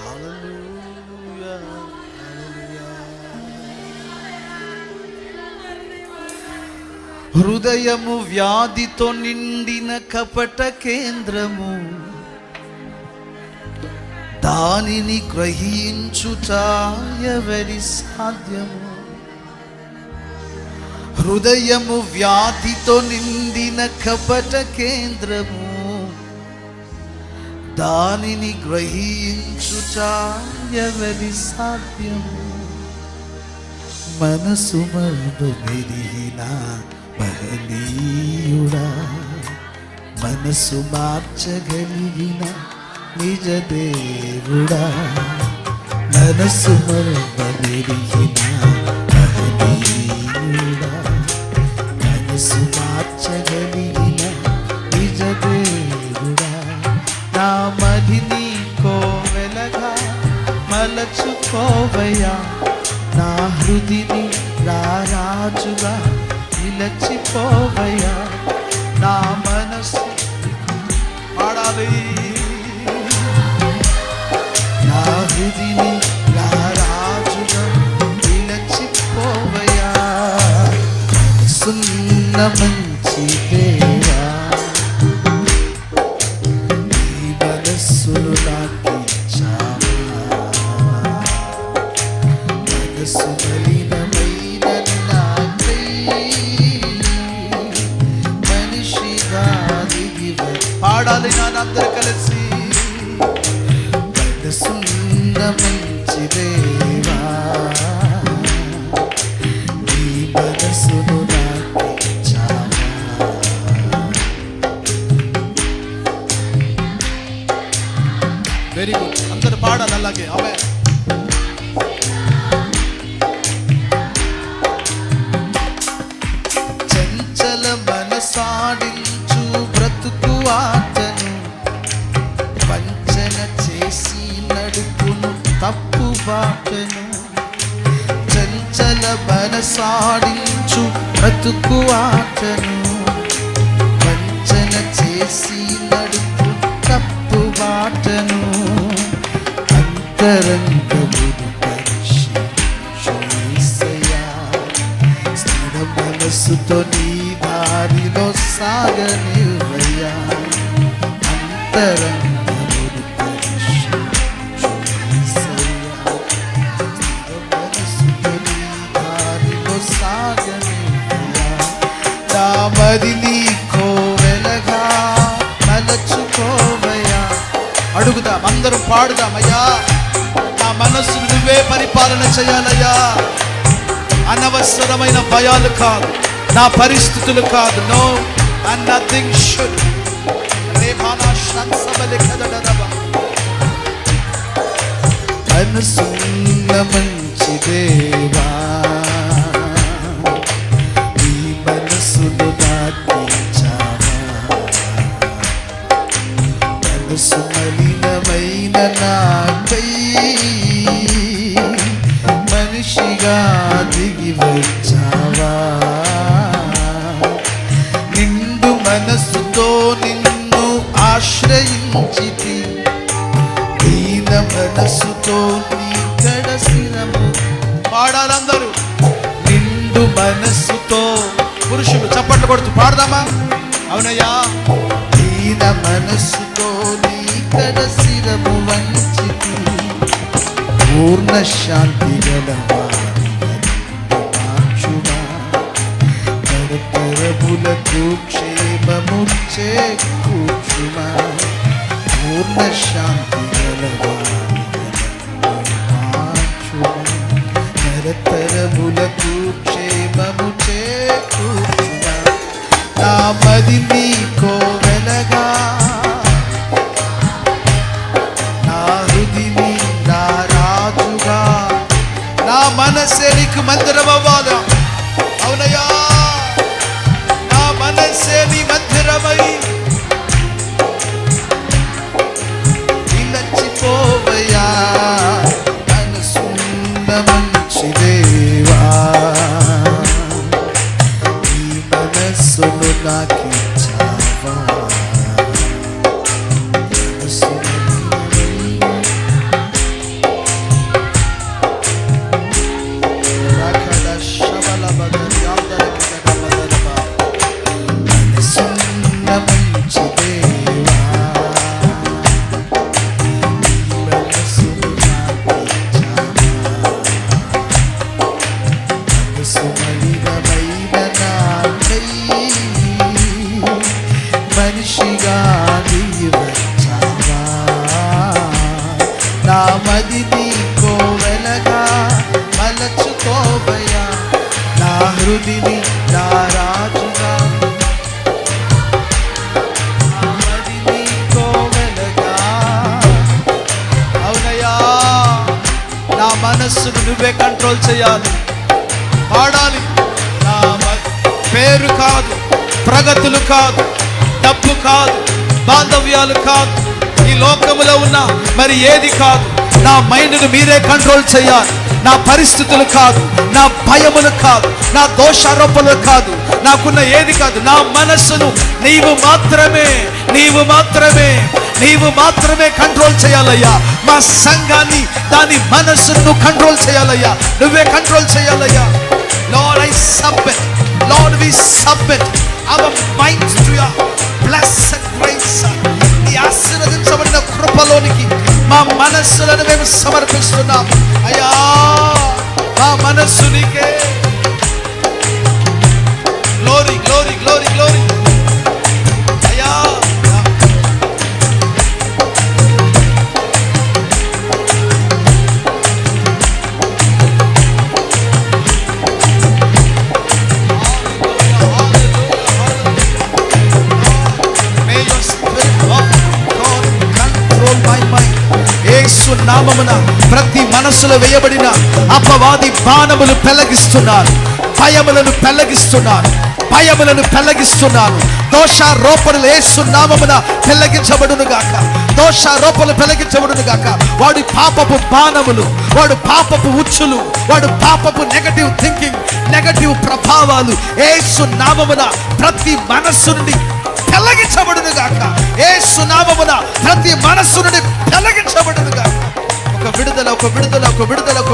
హల్లెలూయా హల్లెలూయా. హృదయము వ్యాధితో నిండిన కపట కేంద్రము, దానిని గ్రహించుట ఎవరి సాధ్యము? హృదయము వ్యాధితో నిండిన కపట కేంద్రము, దానిని గ్రహించుట ఎవరి సాధ్యము? మనసు మరుపెరిగిన మహనీయుడా, మనసు మార్చగలిగిన నిజ దేవుడా, మనసు మరుపెరిగిన మహనీయుడా, మనసు మార్చగలిగిన నిజ దేవుడా, నా మదిని కోవెలగా మలచుకోవయ్యా, నా హృదిని రారాజుగా నిలచిపోవయ్యా, నా మనసు పాడాలి, నా హృదిని రారాజుగా నిలచిపోవయ్యా. సున్న మంచి దేవా, నీ మనస్సును నాకిచ్చావా, మనసు మలినమైన నాకై మనిషిగా దిగివ. పాడాలి నానందరూ కలిసి, మనసున్న మంచి దేవా, నీ మనసును నాకిచ్చావా. వెరీ గుడ్, అందరు పాడాలి అలాగే. ఆమె చంచల మనసాడించు బ్రతుకు ఆటను, వంచన చేసి నడుపును తప్పు బాటను. చంచల మనసాడించు బ్రతుకు ఆటను, వంచన చేసి నడుపు తప్పు బాటను. అంతరంగమును పరిశీలించు యేసయ్యా, స్థిర మనస్సుతో నీ దారిలో సాగనివ్వయ్యా. అంతరంగమును పరిశీలించు యేసయ్యా, స్థిర మనస్సుతో నీ దారిలో సాగనివ్వయ్యా. నా మదిని కోవెలగా మలచుకోవయ్యా. అడుగుదాం, అందరం పాడుదామయ్యా, నా మనస్సును నువ్వే పరిపాలన చేయాలయ్యా. అనవసరమైన భయాలు కాదు, నా పరిస్థితులు కాదు. No and nothing should. మనసున్న మంచి దేవా, ఈ మనసును నాకిచ్చావా, మనసు మలినమైన నాకై మనిషిగా దిగి వచ్చావా. నిండు మనస్సుతో నిన్ను ఆశ్రయించితి, దీన మనస్సుతో నీ కడసినము. పాడాలందరూ, నిండు మనస్సుతో. పురుషులు చప్పట్లు కొడుతూ పాడదామా? అవునయ్యా. దీన మనస్సుతో నీ కడసినము వంచితి, పూర్ణ శాంతి గలవాచుమా, తరతరములకు క్షేమము చేకూర్చుమా. పూర్ణ శాంతి గలవాచుమా, తరతరములకు క్షేమము చేకూర్చుమా. నా మదిని కోవెలగా, నా హృదిని రారాజుగా, నా మనసే నీకు మందిరం అవ్వాలా. అవునయ్యా, నా మనసే నీ మందిరమై నిలచిపోవయ్యా. మనసున్న మంచి దేవా, ఈ మనస్సును నాకిచ్చావా. తుదిని నా రాజుగా మదిని కోవెలగా. అవునయ్యా, నా మనస్సును నువ్వే కంట్రోల్ చేయాలి, పాడాలి. నా పేరు కాదు, ప్రగతులు కాదు, డబ్బు కాదు, బాంధవ్యాలు కాదు, ఈ లోకములో ఉన్న మరి ఏది కాదు. నా మైండ్ను మీరే కంట్రోల్ చేయాలి. నా పరిస్థితులు కాదు, నా భయములు కాదు, నా దోషారోపణలు కాదు, నాకున్న ఏది కాదు. నా మనస్సును నీవు మాత్రమే, నీవు మాత్రమే, నీవు మాత్రమే కంట్రోల్ చేయాలయ్యా. మా సంఘాన్ని, దాని మనస్సును కంట్రోల్ చేయాలయ్యా, నువ్వే control చేయాలయ్యా. Lord, I submit. Lord, we submit our minds to your blessed grace. ఈ ఆశీర్వదించబడిన కృపలోనికి మా మనస్సులను మేము సమర్పిస్తున్నాం అయ్యా. మా మనస్సు నీకే. గ్లోరీ, గ్లోరీ, గ్లోరీ, గ్లోరీ అయ్యా. యేసు నామమున ప్రతి మనసులో వేయబడిన అపవాది బాణములు పెళ్లగిస్తున్నారు, భయములను పెళ్లగిస్తున్నారు, భయములను పెళ్లగిస్తున్నారు. దోషారోపణలు యేసు నామమున పెళ్లగించబడును గాక, దోషారోపణలు పెళ్లగించబడును గాక. వాడి పాపపు బాణములు, వాడు పాపపు ఉచ్చులు, వాడు పాపపు నెగటివ్ థింకింగ్, నెగటివ్ ప్రభావాలు యేసు నామమున ప్రతి మనస్సు నుండి పెళ్లగించబడును గాక. యేసు నామమున ప్రతి మనస్సు నుండి పెళ్లగించబడును గాక. ఒక విడుదల, ఒక విడుదల, ఒక విడుదల, ఒక